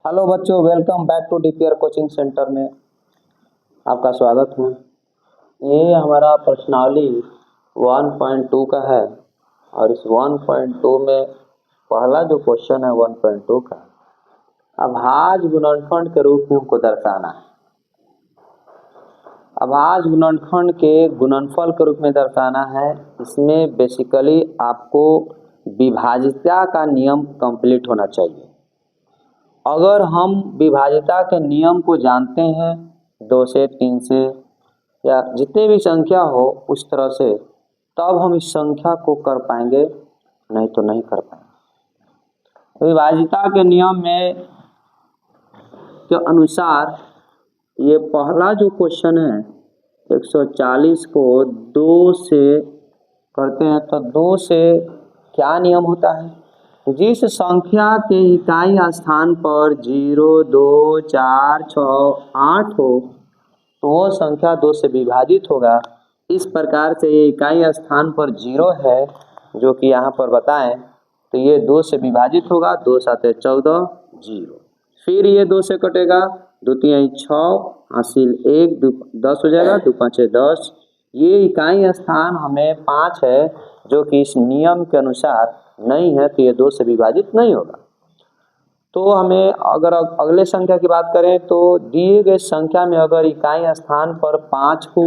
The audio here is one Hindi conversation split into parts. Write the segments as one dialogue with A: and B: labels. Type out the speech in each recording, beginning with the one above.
A: हेलो बच्चों, welcome back to DPR coaching centre में आपका स्वागत है। ये हमारा प्रश्नावली 1.2 का है और इस 1.2 में पहला जो क्वेश्चन है 1.2 का, अभाज्य गुणनखंड के रूप में हमको दर्शाना है। अभाज्य गुणनखंड के गुणनफल के रूप में दर्शाना है। इसमें बेसिकली आपको विभाज्यता का नियम कंप्लीट होना चाहिए। अगर हम विभाज्यता के नियम को जानते हैं 2 से 3 से या जितने भी संख्या हो उस तरह से, तब हम इस संख्या को कर पाएंगे, नहीं तो नहीं कर पाएंगे। विभाज्यता के नियम में के अनुसार ये पहला जो क्वेश्चन है 140 को 2 से करते हैं तो 2 से क्या नियम होता है? जिस संख्या के इकाई स्थान पर 0, 2, 4, 6, 8 हो तो वो संख्या 2 से विभाजित होगा। इस प्रकार से ये इकाई स्थान पर 0 है जो कि यहाँ पर बताएं, तो ये 2 से विभाजित होगा। 2 7 14 0। फिर ये 2 से कटेगा, 2 3 6 हासिल 1 10 हो जाएगा, 2 5 10। ये इकाई स्थान हमें 5 है जो कि इस नियम के अनुसार नहीं है, तो ये 2 से विभाजित नहीं होगा। तो हमें अगर अगले संख्या की बात करें तो दिए गए संख्या में अगर इकाई स्थान पर 5 को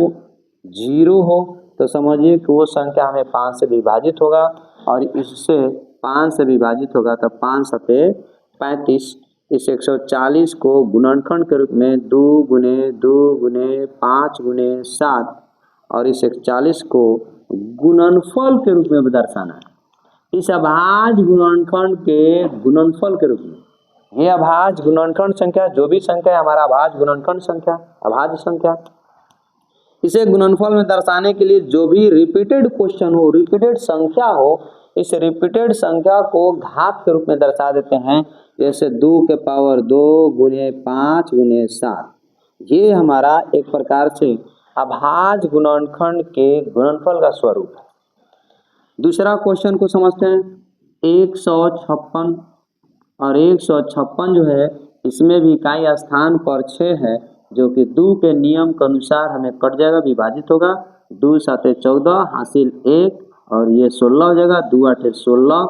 A: 0 हो तो समझिए कि वो संख्या हमें 5 से विभाजित होगा और इससे 5 से विभाजित होगा तो 5 7 35। इस 140 को गुणनखंड के रूप में 2 गुने 2 गुने 5 गुने 7 और इस 140 को गुणनफल के रूप में दर्शाना है। इस अभाज्य गुणनखंड के गुणनफल के रूप में, ये अभाज्य गुणनखंड संख्या जो भी संख्या है हमारा अभाज्य गुणनखंड संख्या, अभाज्य संख्या, इसे गुणनफल में दर्शाने के लिए जो भी रिपीटेड क्वेश्चन हो, रिपीटेड संख्या हो, इस रिपीटेड संख्या को घात के रूप में दर्शा देते हैं। जैसे 2 के पावर 2 गुने 5 गुने 7। ये हमारा एक प्रकार से अभाज्य गुणनखंड के गुणनफल का स्वरूप है। दूसरा क्वेश्चन को समझते हैं। 156 और 156 जो है इसमें भी इकाई स्थान पर 6 है जो कि 2 के नियम के अनुसार हमें कट जाएगा, विभाजित होगा। 2 7 14 हासिल 1 और ये 16 हो जाएगा, 2 8 16।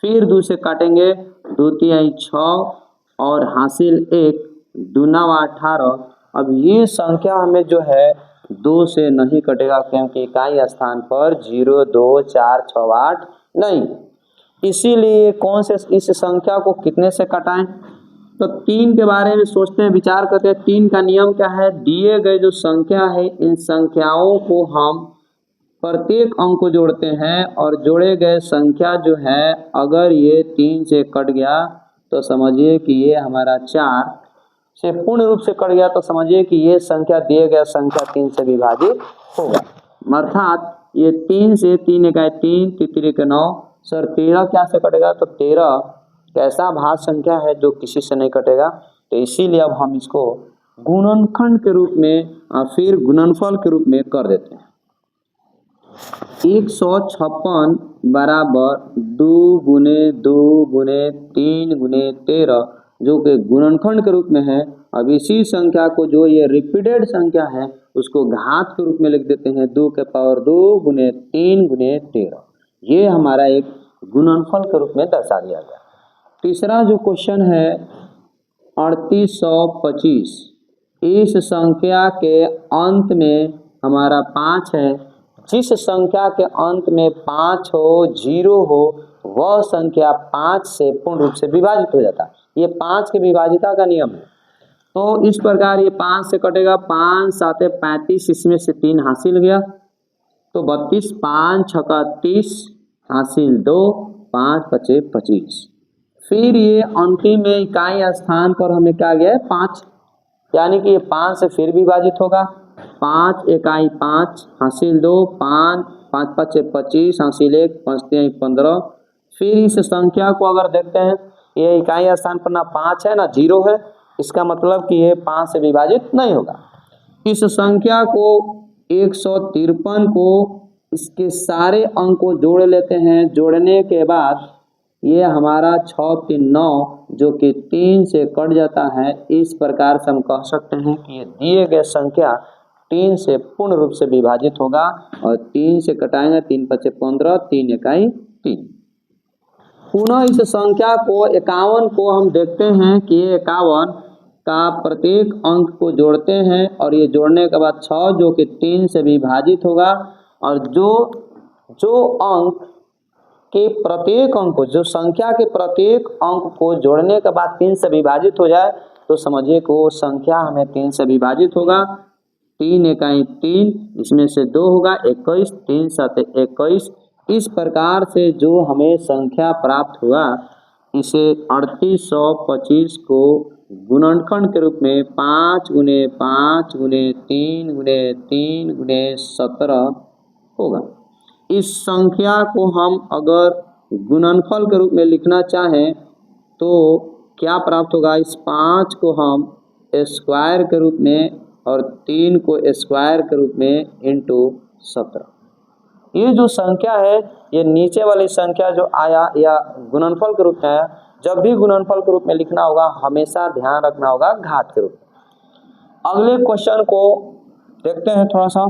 A: फिर 2 से काटेंगे, 2 3 6 और हासिल 1, 2 9 18। अब ये संख्या हमें जो है 2 से नहीं कटेगा क्योंकि इकाई स्थान पर 0 2 4 6 8 नहीं। इसीलिए कौन से इस संख्या को कितने से कटाएं? तो 3 के बारे में सोचते हैं, विचार करते हैं। 3 का नियम क्या है? दिए गए जो संख्या है इन संख्याओं को हम प्रत्येक अंक को जोड़ते हैं और जोड़े गए संख्या जो है अगर ये 3 से कट गया तो समझिए कि ये हमारा 4 से पूर्ण रूप से कट गया तो समझिए कि ये संख्या दिए गया संख्या 3 से विभाजित होगा। अर्थात ये 3 से 3 इकाई 3 3 के 9 सर 13 क्या से कटेगा? तो 13 कैसा भाज्य संख्या है जो किसी से नहीं कटेगा। तो इसीलिए अब हम इसको गुणनखंड के रूप में फिर गुणनफल के रूप में कर देते हैं। 156 बराबर 2 गुने 2 गुने 3 गुने 13 जो कि गुणनखंड के रूप में है। अब इसी संख्या को जो ये रिपीटेड संख्या है उसको घात के रूप में लिख देते हैं। 2 के पावर 2 गुने 3 गुने 13। ये हमारा एक गुणनफल के रूप में दर्शा दिया गया। तीसरा जो क्वेश्चन है 3825। इस संख्या के अंत में हमारा 5 है। जिस संख्या के अंत में 5 हो 0 हो वह संख्या 5 से पूर्ण रूप से विभाजित हो जाता है। ये 5 के विभाजिता का नियम है। तो इस प्रकार ये 5 से कटेगा, 5 7 35, इसमें से 3 हासिल गया तो 32, 5 6 30 हासिल 2, 5 5 25। फिर ये अंतिम में इकाई स्थान पर हमें क्या गया है? 5, यानी कि ये 5 से फिर विभाजित होगा। 5 इकाई 5 हासिल 2, 5 5 5 25 हासिल 1, 5 3 15। फिर इस संख्या को अगर देखते हैं ये इकाई स्थान पर ना 5 है ना 0 है, इसका मतलब कि ये 5 से विभाजित नहीं होगा। इस संख्या को 153 को इसके सारे अंक को जोड़ लेते हैं। जोड़ने के बाद ये हमारा 6 3 9 जो कि 3 से कट जाता है। इस प्रकार से हम कह सकते हैं कि ये दिए गए संख्या 3 से पूर्ण रूप से विभाजित होगा और 3 से कटाएंगे 3 5 15 3 इकाई 3। पुनः इस संख्या को 51 को हम देखते हैं कि ये 51 का प्रत्येक अंक को जोड़ते हैं और ये जोड़ने के बाद 6 जो कि 3 से विभाजित होगा और जो अंक के प्रत्येक अंक को, जो संख्या के प्रत्येक अंक को जोड़ने के बाद 3 से विभाजित हो जाए तो समझिए कि वो संख्या हमें 3 से विभाजित होगा। 3 इकाई 3, इसमें से 2 होगा 21, 3 7 21। इस प्रकार से जो हमें संख्या प्राप्त हुआ इसे 3825 को गुणनखंड के रूप में 5 गुने 5 गुने 3 गुने 3 गुने 17 होगा। इस संख्या को हम अगर गुणनफल के रूप में लिखना चाहें तो क्या प्राप्त होगा? इस 5 को हम स्क्वायर के रूप में और 3 को स्क्वायर के रूप में इंटू 17। ये जो संख्या है ये नीचे वाली संख्या जो आया या गुणनफल के रूप में आया, जब भी गुणनफल के रूप में लिखना होगा हमेशा ध्यान रखना होगा घात के रूप में। अगले क्वेश्चन को देखते हैं, थोड़ा सा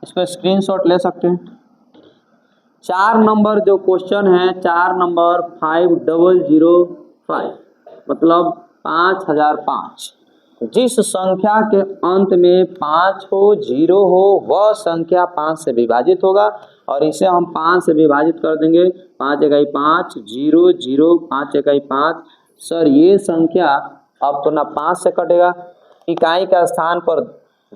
A: इस पर स्क्रीनशॉट ले सकते हैं। 4 नंबर जो क्वेश्चन है 4 नंबर 5005 मतलब 5005। जिस संख्या के अंत में 5 हो 0 हो वह संख्या 5 से विभाजित होगा और इसे हम 5 से विभाजित कर देंगे। 5 इकाई 5 0 0 5 इकाई 5। सर ये संख्या अब तो ना 5 से कटेगा, इकाई का स्थान पर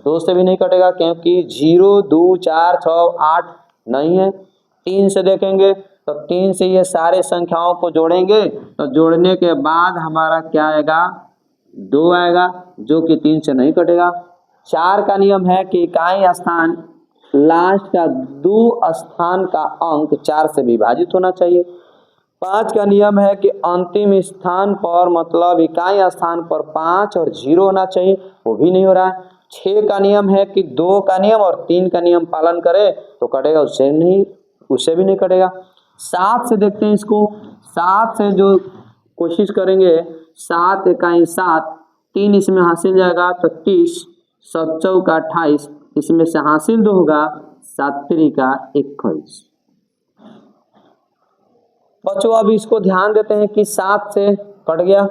A: 2 से भी नहीं कटेगा क्योंकि 0 2 4 6 8 नहीं है। 3 से देखेंगे तो 3 से ये सारे संख्याओं को जोड़ेंगे तो जोड़ने के बाद हमारा क्या आएगा? 2 आएगा जो कि 3 से नहीं कटेगा। 4 का नियम है कि इकाई स्थान लास्ट का 2 स्थान का अंक 4 से विभाजित होना चाहिए। 5 का नियम है कि अंतिम स्थान पर मतलब इकाई स्थान पर 5 और 0 होना चाहिए, वो भी नहीं हो रहा है। 6 का नियम है कि 2 का नियम और 3 का नियम पालन करे तो कटेगा, उससे भी नहीं कटेगा। 7 से देखते हैं इसको। 7 से जो कोशिश करेंगे 7 इकाई 7 3 इसमें हासिल जाएगा तो 30 7 चौका 28, इसमें से हासिल 2 होगा 7 त्रिका 21। बच्चों अब इसको ध्यान देते हैं कि 7 से कट गया।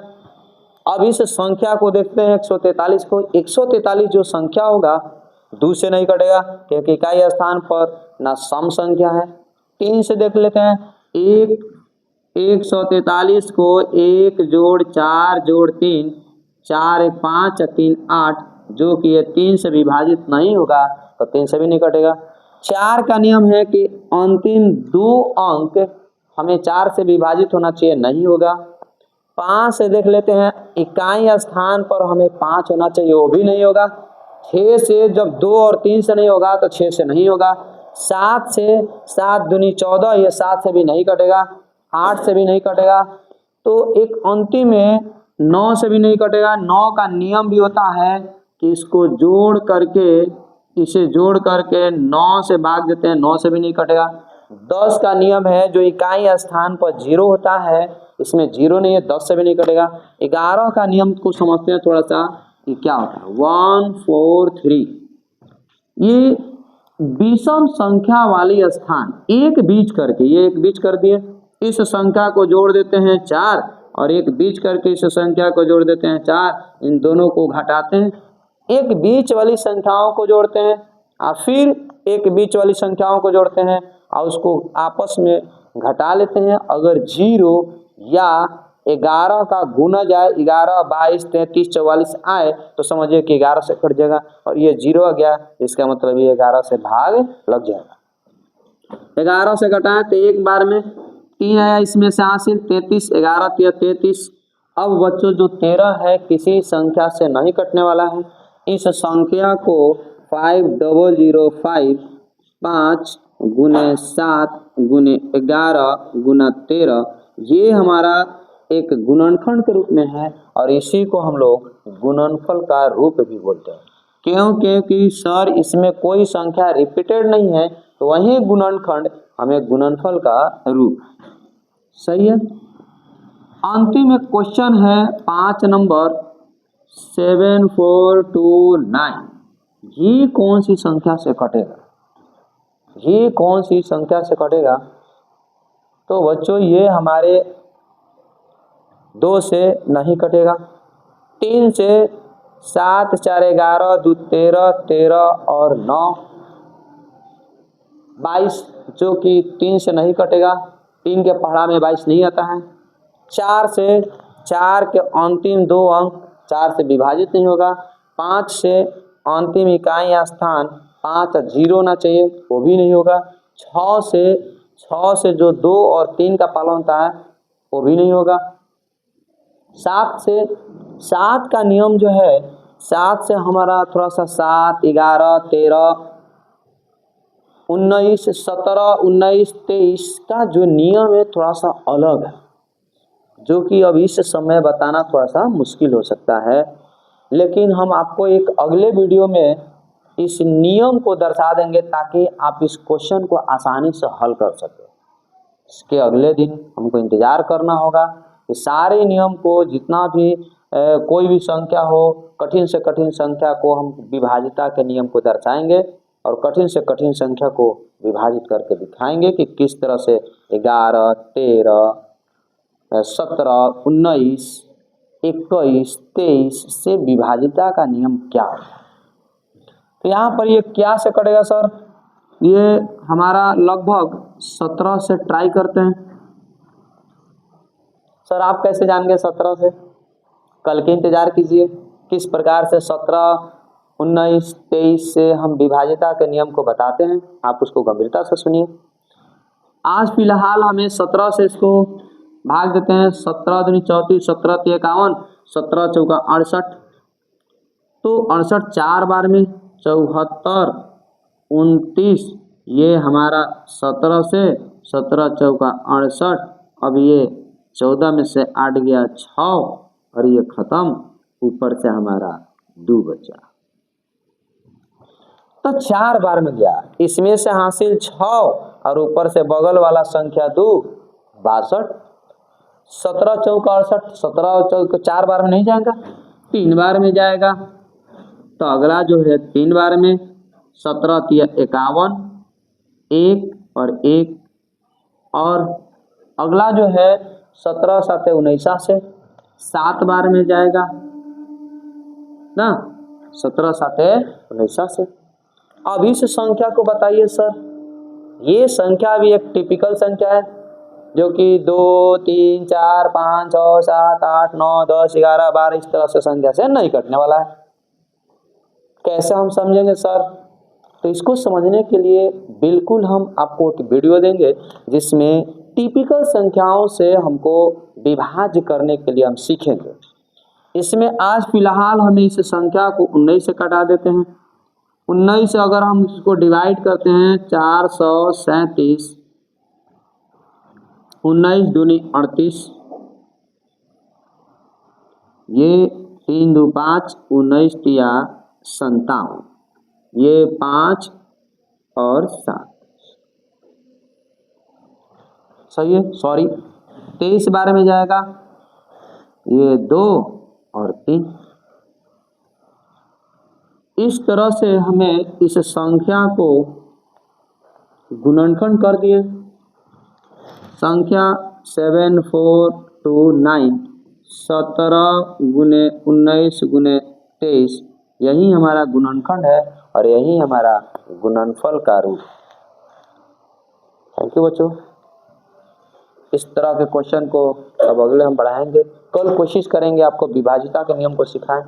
A: अब इस संख्या को देखते हैं 143 को। 143 जो संख्या होगा 2 से नहीं कटेगा क्योंकि इकाई स्थान पर ना सम संख्या है। 3 से देख लेते हैं। 143 को 1 जोड़ 4 जोड़ 3 4 1 5 3 8 जो कि ये 3 से विभाजित नहीं होगा तो 3 से भी नहीं कटेगा। 4 का नियम है कि अंतिम 2 अंक हमें 4 से विभाजित होना चाहिए, नहीं होगा। 5 से देख लेते हैं। इकाई स्थान पर हमें 5 होना चाहिए, वो भी नहीं होगा। 6 से जब 2 और 3 से नहीं होगा तो 6 से नहीं होगा। 7 से 7 दूनी 14, ये 7 से भी नहीं कटेगा। 8 से भी नहीं कटेगा। तो एक अंतिम में 9 से भी नहीं कटेगा। 9 का नियम भी होता है कि इसको जोड़ करके इसे जोड़ करके 9 से भाग देते हैं, 9 से भी नहीं कटेगा। 10 का नियम है जो इकाई स्थान पर 0 होता है, इसमें 0 नहीं है, 10 से भी नहीं कटेगा। 11 का नियम को समझते हैं थोड़ा सा, ये क्या होता है 1 4 3। ये विषम संख्या वाली स्थान एक बीच करके, ये एक बीच कर दिए, इस संख्या को जोड़ देते हैं 4 और एक बीच करके इस संख्या को जोड़ देते हैं 4, इन दोनों को घटाते हैं, एक बीच वाली संख्याओं को जोड़ते हैं और फिर एक बीच वाली संख्याओं को जोड़ते हैं और उसको आपस में घटा लेते हैं। अगर 0 या 11 का गुना जाए 11 22 33 44 आए तो समझिए कि 11 से कट जाएगा और ये 0 आ गया, इसका मतलब ये 11 से भाग लग जाएगा। 11 से घटाएं तो एक बार में 3 आया, इसमें से हासिल 33, 11 3 33। अब बच्चों जो 13 है किसी संख्या से नहीं कटने वाला है। इस संख्या को 5005 5 गुने 7 गुने 11 गुना 13 ये हमारा एक गुणनखंड के रूप में है और इसी को हम लोग गुणनफल का रूप भी बोलते हैं। क्यों? क्योंकि सर इसमें कोई संख्या रिपीटेड नहीं है तो वही गुणनखंड हमें गुणनफल का रूप। सही है। अंतिम एक क्वेश्चन है 5 नंबर 7429। घी कौन सी संख्या से कटेगा? घी कौन सी संख्या से कटेगा? तो बच्चों ये हमारे 2 से नहीं कटेगा, 3 से, 7 4 11 2 13 13 और 9 22, जो कि 3 से नहीं कटेगा, 3 के पहाड़ा में 22 नहीं आता है। 4 से, 4 के अंतिम 2 अंक 4 से विभाजित नहीं होगा। 5 से अंतिम इकाई या स्थान 5 0 ना चाहिए, वो भी नहीं होगा। 6 से जो 2 और 3 का पालन होता है वो भी नहीं होगा। 7 से, 7 का नियम जो है, 7 से हमारा थोड़ा सा 7 11 13 19 17 19 23 का जो नियम है थोड़ा सा अलग है, जो कि अब इस समय बताना थोड़ा सा मुश्किल हो सकता है। लेकिन हम आपको एक अगले वीडियो में इस नियम को दर्शा देंगे ताकि आप इस क्वेश्चन को आसानी से हल कर सकें। इसके अगले दिन हमको इंतज़ार करना होगा कि सारे नियम को, जितना भी कोई भी संख्या हो, कठिन से कठिन संख्या को हम विभाजिता के नियम को दर्शाएंगे और कठिन से कठिन संख्या को विभाजित करके दिखाएंगे कि किस तरह से 11 13 17 19 21 23 से विभाजिता का नियम क्या होगा। तो यहाँ पर ये क्या से कटेगा सर? ये हमारा लगभग 17 से ट्राई करते हैं। सर आप कैसे जान गए 17 से? कल के इंतजार कीजिए किस प्रकार से 17 19 23 से हम विभाजिता के नियम को बताते हैं, आप उसको गंभीरता से सुनिए। आज फिलहाल हमें 17 से इसको भाग देते हैं। 17 दूनी 34, 17 तिया 51, 17 चौका 68, तो 68 4 बार में 74 29, ये हमारा 17 से 17 चौका 68। अब ये 14 में से 8 गया 6 और ये खत्म, ऊपर से हमारा 2 बचा, तो 4 बार में गया। इसमें से हासिल 6 और ऊपर से बगल वाला संख्या 2 62। 17 चौका 68, 17 चौका 4 बार में नहीं जाएगा, 3 बार में जाएगा। तो अगला जो है 3 बार में 17 तिया 51, 1 और 1, और अगला जो है 17 7 19 से 7 बार में जाएगा ना, 17 7 19 से। अब इस संख्या को बताइए सर, ये संख्या भी एक टिपिकल संख्या है जो कि 2 3 4 5 6 7 8 9 10 11 12 इस तरह से संख्या से नहीं कटने वाला है। कैसे हम समझेंगे सर? तो इसको समझने के लिए बिल्कुल हम आपको एक वीडियो देंगे जिसमें टिपिकल संख्याओं से हमको विभाज्य करने के लिए हम सीखेंगे। इसमें आज फिलहाल हमें इस संख्या को 19 से कटा देते हैं। 19 से अगर हम इसको डिवाइड करते हैं 437, 19 दूनी 38, ये 3 2 5, 19 तिया 57, ये 5 और 7, सही है। सॉरी 23 बार में जाएगा, ये 2 और 3। इस तरह से हमें इस संख्या को गुणनखंड कर दिए। संख्या 7429 17 गुने 19 गुने 23, यही हमारा गुणनखंड है और यही हमारा गुणनफल का रूप। थैंक यू बच्चों। इस तरह के क्वेश्चन को अब अगले हम बढ़ाएंगे। कल कोशिश करेंगे आपको विभाजिता के नियम को सिखाएं।